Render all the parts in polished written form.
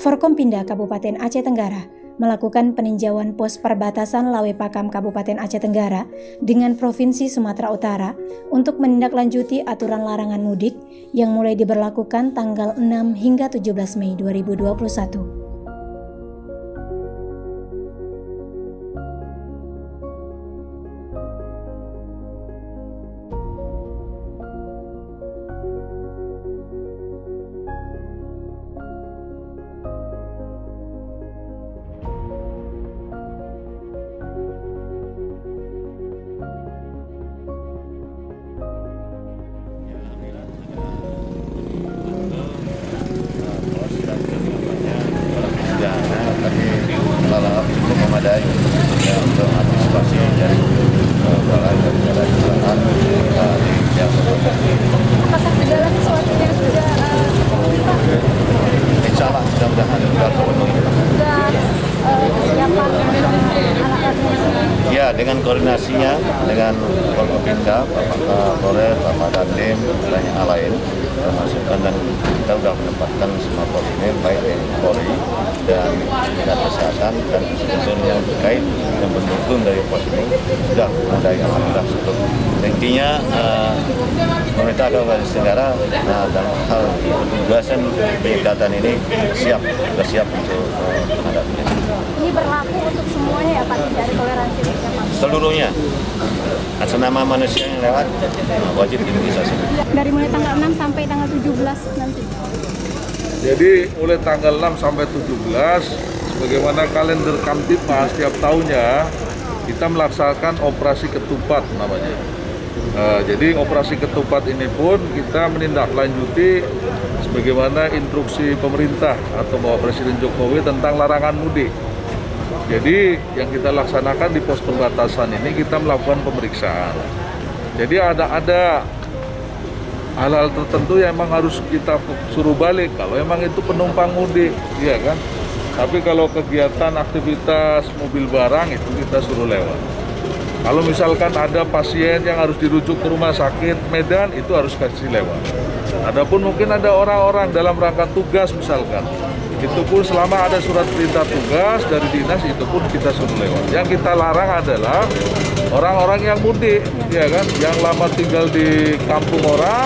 Forkompinda Kabupaten Aceh Tenggara melakukan peninjauan pos perbatasan Lawe Pakam Kabupaten Aceh Tenggara dengan Provinsi Sumatera Utara untuk menindaklanjuti aturan larangan mudik yang mulai diberlakukan tanggal 6 hingga 17 Mei 2021. Cukup memadai ya, untuk antisipasi dari jalan yang apakah segala sesuatu yang sudah terpenuhi, Pak? insya Allah mudah-mudahan sudah terpenuhi. Sudah kesiapan alat-alatnya? Ya, dengan koordinasinya dengan Forkompinda, Bapak Kapolres, Bapak Dandim, dan yang lain termasukkan, dan kita sudah menempatkan semua personil baik dari Polri dan dinas kesehatan dan unsur yang terkait yang mendukung dari pos ini sudah memadai, alhamdulillah cukup. Intinya pemerintah Kabupaten Tenggara dalam hal petugasan penyekatan ini sudah siap untuk menghadapinya. Ini berlaku untuk semuanya ya Pak, tidak ada toleransi untuk siapa? Seluruhnya, atas nama manusia yang lewat wajib diimunisasi. Dari mulai tanggal 6 sampai tanggal 17 nanti. Jadi mulai tanggal 6 sampai 17, sebagaimana kalender Kamtibmas setiap tahunnya, kita melaksanakan operasi ketupat namanya. Jadi operasi ketupat ini pun kita menindaklanjuti sebagaimana instruksi pemerintah atau Bapak Presiden Jokowi tentang larangan mudik. Jadi yang kita laksanakan di pos perbatasan ini kita melakukan pemeriksaan. Jadi ada hal-hal tertentu yang memang harus kita suruh balik kalau memang itu penumpang mudik, ya kan. Tapi kalau kegiatan aktivitas mobil barang itu kita suruh lewat. Kalau misalkan ada pasien yang harus dirujuk ke rumah sakit Medan, itu harus kasih lewat. Adapun mungkin ada orang-orang dalam rangka tugas misalkan, itu pun selama ada surat perintah tugas dari dinas, itu pun kita suruh lewat. Yang kita larang adalah orang-orang yang mudik, ya kan, yang lama tinggal di kampung orang,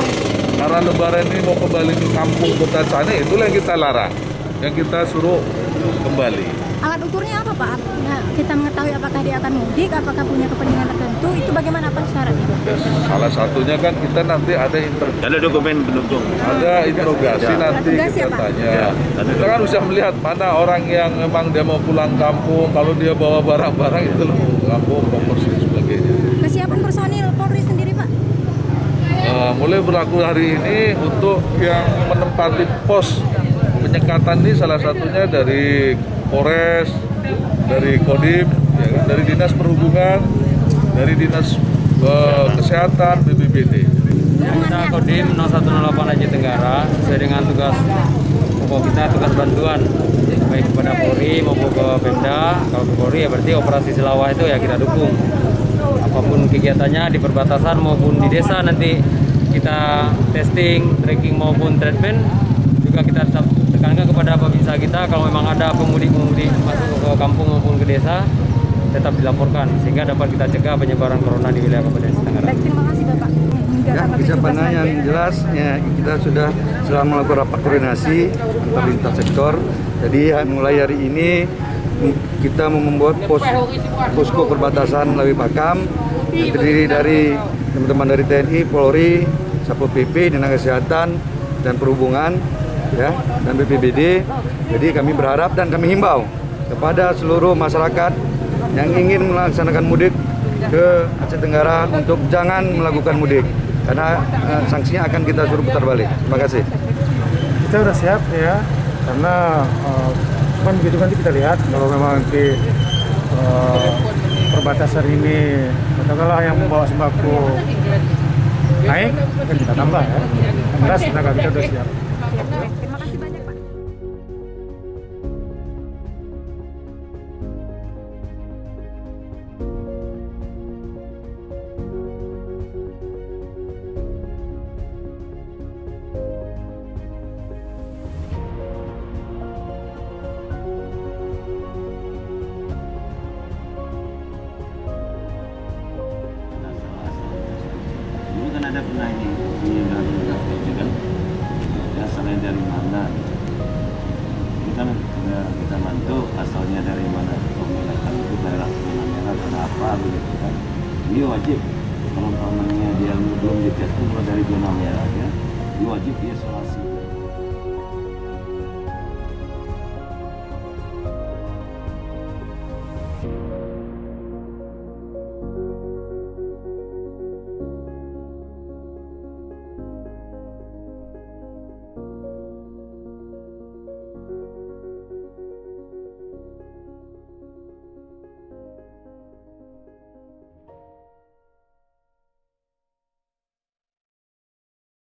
karena lebaran ini mau kembali ke kampung kota sana, itulah yang kita larang, yang kita suruh kembali. Alat ukurnya apa Pak? Nah, kita mengetahui apakah dia akan mudik, apakah punya kepentingan tertentu, itu bagaimana apa syaratnya? Salah satunya kan kita nanti ada dokumen pendukung, ada interogasi ya. Nanti Tugas kita ya, Pak? tanya. Ya, kita kan bisa melihat mana orang yang memang dia mau pulang kampung, kalau dia bawa barang-barang itu loh kampung, proporsi dan sebagainya. Kesiapan personil Polri sendiri Pak? Mulai berlaku hari ini untuk yang menempati pos penyekatan ini salah satunya dari Polres, dari Kodim, ya kan, dari Dinas Perhubungan, dari Dinas Kesehatan, BPBD. Kita Kodim 0108 Aceh Tenggara sesuai dengan tugas pokok kita, tugas bantuan baik kepada Polri maupun ke Pemda. Kalau ke Polri ya berarti operasi selawah itu ya kita dukung. Apapun kegiatannya di perbatasan maupun di desa nanti kita testing, tracking maupun treatment juga kita tetap tekankan kepada babinsa kita kalau memang ada pemudik-pemudik masuk ke kampung maupun ke desa tetap dilaporkan sehingga dapat kita cegah penyebaran corona di wilayah Kabupaten Aceh Tenggara. Baik, terima kasih Bapak. Ya, kesiapannya yang jelas ya, kita sudah melakukan rapat koordinasi antar lintas sektor. Jadi mulai hari ini kita membuat posko perbatasan Lawe Pakam yang terdiri dari teman-teman dari TNI, Polri, Satpol PP, Dinas Kesehatan dan Perhubungan, ya, dan BPBD. Jadi kami berharap dan kami himbau kepada seluruh masyarakat yang ingin melaksanakan mudik ke Aceh Tenggara untuk jangan melakukan mudik karena sanksinya akan kita suruh putar balik. Terima kasih. Kita sudah siap ya, karena kan begitu nanti kita lihat kalau memang nanti perbatasan ini katakanlah yang membawa sembako naik, kan kita tambah ya. Jelas tenaga kita sudah siap. Terima kasih banyak Pak. mana ini dari itu kan, ya asalnya dari mana? Ini kan kita bantu asalnya dari mana? Pemilihan itu daerah zona merah kenapa begitu kan? Ini wajib kalau umpamanya dia belum dites itu dari zona merah ya, ini wajib dia selalu